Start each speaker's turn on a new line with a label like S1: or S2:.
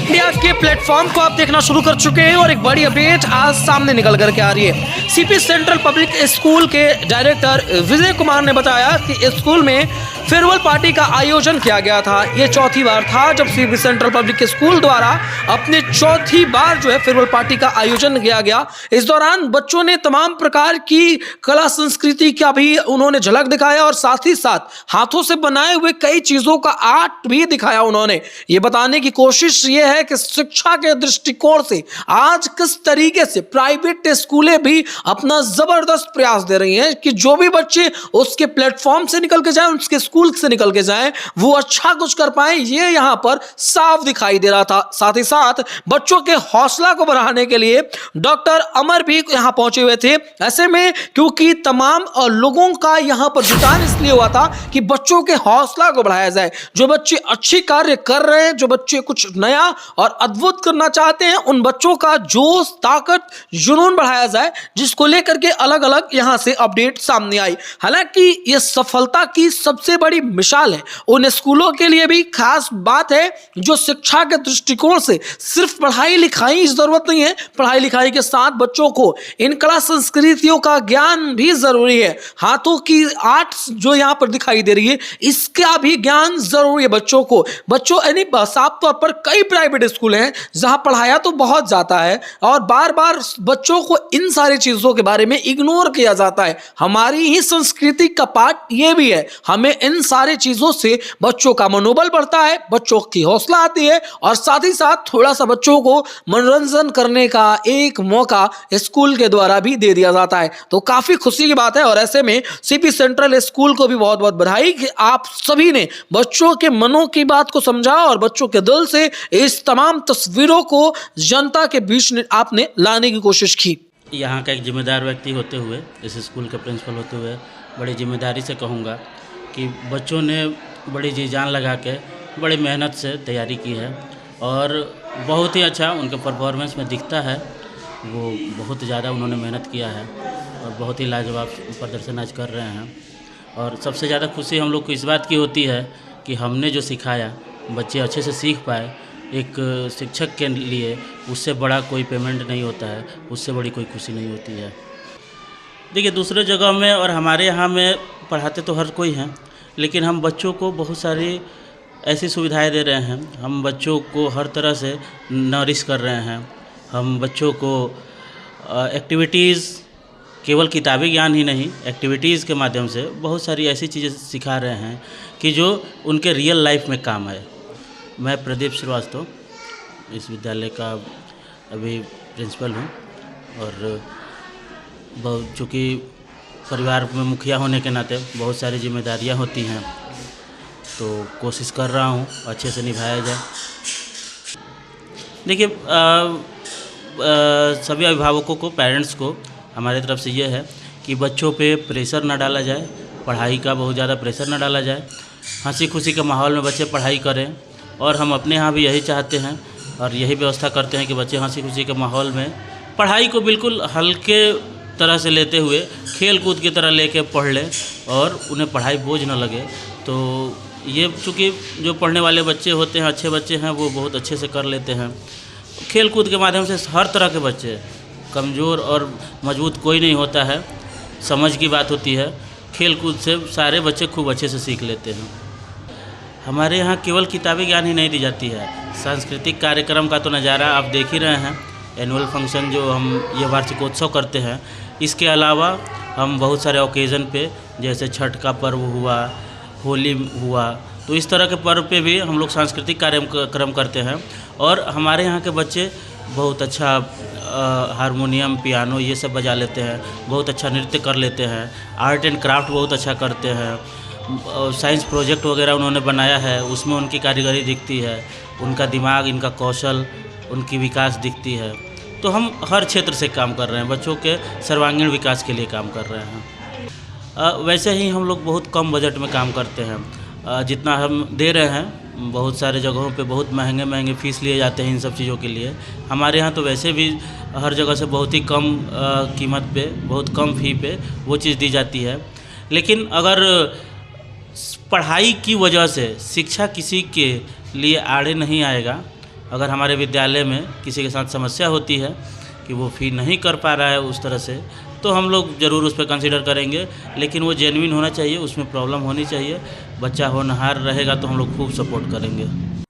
S1: India के platform को आप देखना शुरू कर चुके हैं और एक बड़ी अपडेट आज सामने निकल करके आ रही है। सीपी सेंट्रल पब्लिक स्कूल के डायरेक्टर विजय कुमार ने बताया कि स्कूल में फेयरवेल पार्टी का आयोजन किया गया था। ये चौथी बार था जब सीपी सेंट्रल पब्लिक स्कूल द्वारा अपने चौथी बार जो है फेयरवेल पार्टी का आयोजन किया गया। इस दौरान बच्चों ने तमाम प्रकार की कला संस्कृति का भी उन्होंने झलक दिखाया और साथ ही साथ हाथों से बनाए हुए कई चीजों का आर्ट भी दिखाया। उन्होंने ये बताने की कोशिश ये है कि शिक्षा के दृष्टिकोण से आज किस तरीके से प्राइवेट स्कूलें भी अपना जबरदस्त प्रयास दे रही हैं कि जो भी बच्चे उसके प्लेटफॉर्म से निकल के जाएं, उसके स्कूल से निकल के जाएं, वो अच्छा कुछ कर पाए, ये यहां पर साफ दिखाई दे रहा था। साथ ही साथ बच्चों के हौसला को बढ़ाने के लिए डॉक्टर अमर भी यहां पहुंचे हुए थे। ऐसे में क्योंकि तमाम लोगों का यहां पर जुटान इसलिए हुआ था कि बच्चों के हौसला को बढ़ाया जाए। जो बच्चे अच्छी कार्य कर रहे हैं, जो बच्चे कुछ नया और अद्भुत करना चाहते हैं, उन बच्चों का जोश, ताकत, जुनून बढ़ाया जाए, जिसको लेकर के अलग अलग यहां से अपडेट सामने आई। हालांकि यह सफलता की सबसे बड़ी मिसाल है। उन स्कूलों के लिए भी खास बात है जो शिक्षा के दृष्टिकोण से सिर्फ पढ़ाई लिखाई की जरूरत नहीं है, पढ़ाई लिखाई के साथ बच्चों को इन कला संस्कृतियों का ज्ञान भी जरूरी है। हाथों की आर्ट जो यहां पर दिखाई दे रही है, इसका भी ज्ञान जरूरी है बच्चों को। बच्चों यानी साफ तौर पर कई प्राइवेट स्कूल हैं जहां पढ़ाया तो बहुत जाता है और बार बार बच्चों को इन सारी चीजों के बारे में इग्नोर किया जाता है। हमारी ही संस्कृति का पार्ट ये भी है। हमें इन सारी चीजों से बच्चों का मनोबल बढ़ता है, बच्चों की हौसला आती है और साथ ही साथ थोड़ा सा बच्चों को मनोरंजन करने का एक मौका स्कूल के द्वारा भी दे दिया जाता है। तो काफी खुशी की बात है और ऐसे में सीपी सेंट्रल स्कूल को भी बहुत बहुत बधाई कि आप सभी ने बच्चों के मनों की बात को समझा और बच्चों के दिल से इस तमाम तस्वीरों को जनता के बीच आपने लाने की कोशिश की।
S2: यहाँ का एक जिम्मेदार व्यक्ति होते हुए, इस स्कूल के प्रिंसिपल होते हुए, बड़ी जिम्मेदारी से कहूँगा कि बच्चों ने बड़ी जी जान लगा के बड़ी मेहनत से तैयारी की है और बहुत ही अच्छा उनके परफॉर्मेंस में दिखता है। वो बहुत ज़्यादा उन्होंने मेहनत किया है और बहुत ही लाजवाब प्रदर्शन आज कर रहे हैं। और सबसे ज़्यादा खुशी हम लोग को इस बात की होती है कि हमने जो सिखाया बच्चे अच्छे से सीख पाए। एक शिक्षक के लिए उससे बड़ा कोई पेमेंट नहीं होता है, उससे बड़ी कोई खुशी नहीं होती है। देखिए, दूसरे जगह में और हमारे यहाँ में पढ़ाते तो हर कोई हैं, लेकिन हम बच्चों को बहुत सारी ऐसी सुविधाएं दे रहे हैं। हम बच्चों को हर तरह से नरिश कर रहे हैं। हम बच्चों को एक्टिविटीज़, केवल किताबी ज्ञान ही नहीं, एक्टिविटीज़ के माध्यम से बहुत सारी ऐसी चीज़ें सिखा रहे हैं कि जो उनके रियल लाइफ में काम आए। मैं प्रदीप श्रीवास्तव इस विद्यालय का अभी प्रिंसिपल हूँ और बहुत चूँकि परिवार में मुखिया होने के नाते बहुत सारी जिम्मेदारियाँ होती हैं, तो कोशिश कर रहा हूँ अच्छे से निभाया जाए। देखिए, सभी अभिभावकों को, पेरेंट्स को हमारी तरफ से ये है कि बच्चों पे प्रेशर ना डाला जाए, पढ़ाई का बहुत ज़्यादा प्रेशर ना डाला जाए। हंसी खुशी के माहौल में बच्चे पढ़ाई करें और हम अपने यहाँ भी यही चाहते हैं और यही व्यवस्था करते हैं कि बच्चे हंसी खुशी के माहौल में पढ़ाई को बिल्कुल हल्के तरह से लेते हुए खेल कूद की तरह लेके पढ़ लें और उन्हें पढ़ाई बोझ न लगे। तो ये चूँकि जो पढ़ने वाले बच्चे होते हैं, अच्छे बच्चे हैं, वो बहुत अच्छे से कर लेते हैं। खेल कूद के माध्यम से हर तरह के बच्चे, कमज़ोर और मजबूत कोई नहीं होता है, समझ की बात होती है। खेल कूद से सारे बच्चे खूब अच्छे से सीख लेते हैं। हमारे यहाँ केवल किताबी ज्ञान ही नहीं दी जाती है, सांस्कृतिक कार्यक्रम का तो नज़ारा आप देख ही रहे हैं। एनुअल फंक्शन जो हम ये वार्षिकोत्सव करते हैं, इसके अलावा हम बहुत सारे ओकेज़न पे, जैसे छठ का पर्व हुआ, होली हुआ, तो इस तरह के पर्व पे भी हम लोग सांस्कृतिक कार्यक्रम करते हैं। और हमारे यहाँ के बच्चे बहुत अच्छा हारमोनियम, पियानो ये सब बजा लेते हैं, बहुत अच्छा नृत्य कर लेते हैं, आर्ट एंड क्राफ्ट बहुत अच्छा करते हैं। साइंस प्रोजेक्ट वगैरह उन्होंने बनाया है, उसमें उनकी कारीगरी दिखती है, उनका दिमाग, इनका कौशल, उनकी विकास दिखती है। तो हम हर क्षेत्र से काम कर रहे हैं, बच्चों के सर्वांगीण विकास के लिए काम कर रहे हैं। वैसे ही हम लोग बहुत कम बजट में काम करते हैं। जितना हम दे रहे हैं, बहुत सारे जगहों पे बहुत महंगे महंगे फ़ीस लिए जाते हैं इन सब चीज़ों के लिए। हमारे यहाँ तो वैसे भी हर जगह से बहुत ही कम कीमत पे, बहुत कम फ़ी पे वो चीज़ दी जाती है। लेकिन अगर पढ़ाई की वजह से शिक्षा किसी के लिए आड़े नहीं आएगा। अगर हमारे विद्यालय में किसी के साथ समस्या होती है कि वो फ़ी नहीं कर पा रहा है उस तरह से, तो हम लोग ज़रूर उस पर कंसिडर करेंगे, लेकिन वो जेन्युइन होना चाहिए, उसमें प्रॉब्लम होनी चाहिए। बच्चा होनहार रहेगा तो हम लोग खूब सपोर्ट करेंगे।